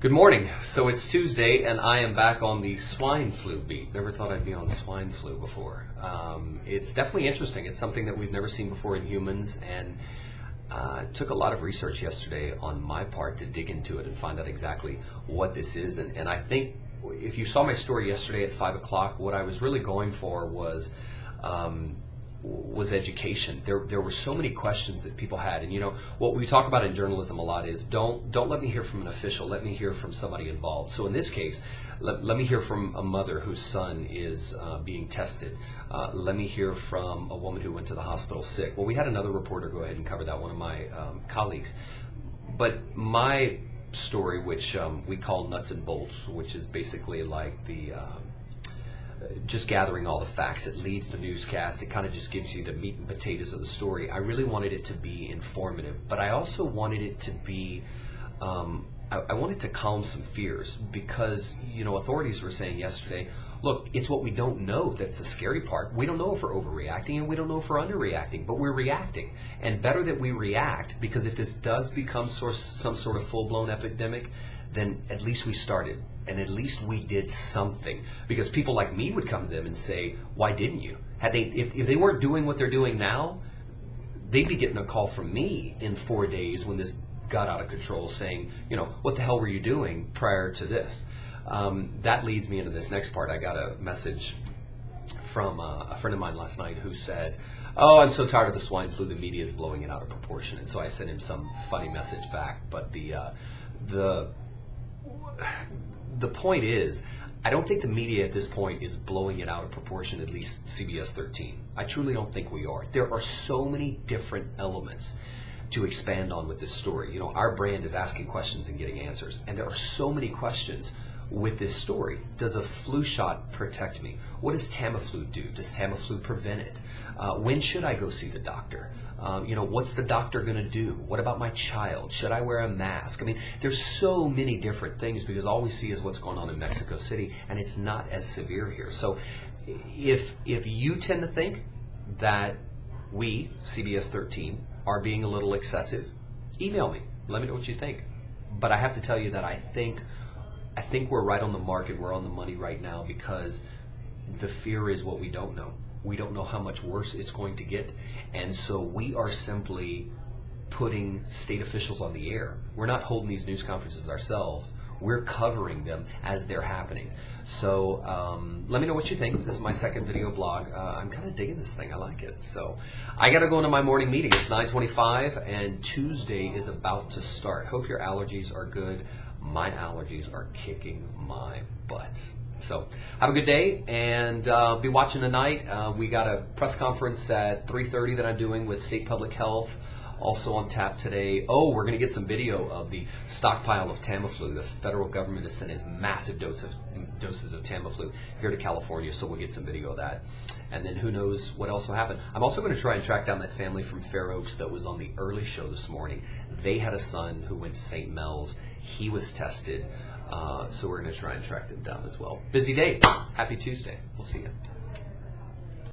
Good morning. So it's Tuesday, and I am back on the swine flu beat. Never thought I'd be on swine flu before. It's definitely interesting. It's something that we've never seen before in humans, and it took a lot of research yesterday on my part to dig into it and find out exactly what this is. And I think if you saw my story yesterday at 5 o'clock, what I was really going for was education. There were so many questions that people had, and what we talk about in journalism a lot is don't let me hear from an official, let me hear from somebody involved. So in this case, let me hear from a mother whose son is being tested. Let me hear from a woman who went to the hospital sick. Well, we had another reporter go ahead and cover that, one of my colleagues. But my story, which we call nuts and bolts, which is basically like the just gathering all the facts. It leads the newscast. It kind of just gives you the meat and potatoes of the story. I really wanted it to be informative, but I also wanted it to be, I wanted to calm some fears because, authorities were saying yesterday, look, it's what we don't know that's the scary part. We don't know if we're overreacting and we don't know if we're underreacting, but we're reacting. And better that we react, because if this does become some sort of full-blown epidemic, then at least we started, and at least we did something. Because people like me would come to them and say, why didn't you? If they weren't doing what they're doing now, they'd be getting a call from me in 4 days when this got out of control saying, what the hell were you doing prior to this? That leads me into this next part. I got a message from a friend of mine last night who said, oh, I'm so tired of the swine flu, the media is blowing it out of proportion. And so I sent him some funny message back. But the point is, I don't think the media at this point is blowing it out of proportion, at least CBS13. I truly don't think we are. There are so many different elements to expand on with this story. Our brand is asking questions and getting answers, and there are so many questions with this story. Does a flu shot protect me? What does Tamiflu do? Does Tamiflu prevent it? When should I go see the doctor? What's the doctor going to do? What about my child? Should I wear a mask? I mean, there's so many different things because all we see is what's going on in Mexico City, and it's not as severe here. So if you tend to think that we, CBS13, are being a little excessive, email me. Let me know what you think. But I have to tell you that I think we're right on the mark and we're on the money right now because the fear is what we don't know. We don't know how much worse it's going to get. And so we are simply putting state officials on the air. We're not holding these news conferences ourselves. We're covering them as they're happening. So let me know what you think. This is my second video blog. I'm kind of digging this thing. I like it. So I got to go into my morning meeting. It's 9:25 and Tuesday is about to start. Hope your allergies are good. My allergies are kicking my butt. So have a good day, and be watching tonight. We got a press conference at 3:30 that I'm doing with State Public Health. Also on tap today. Oh, we're going to get some video of the stockpile of Tamiflu. The federal government has sent us massive doses of Tamiflu here to California, so we'll get some video of that. And then who knows what else will happen. I'm also going to try and track down that family from Fair Oaks that was on the early show this morning. They had a son who went to St. Mel's. He was tested. So we're going to try and track them down as well. Busy day. Happy Tuesday. We'll see you.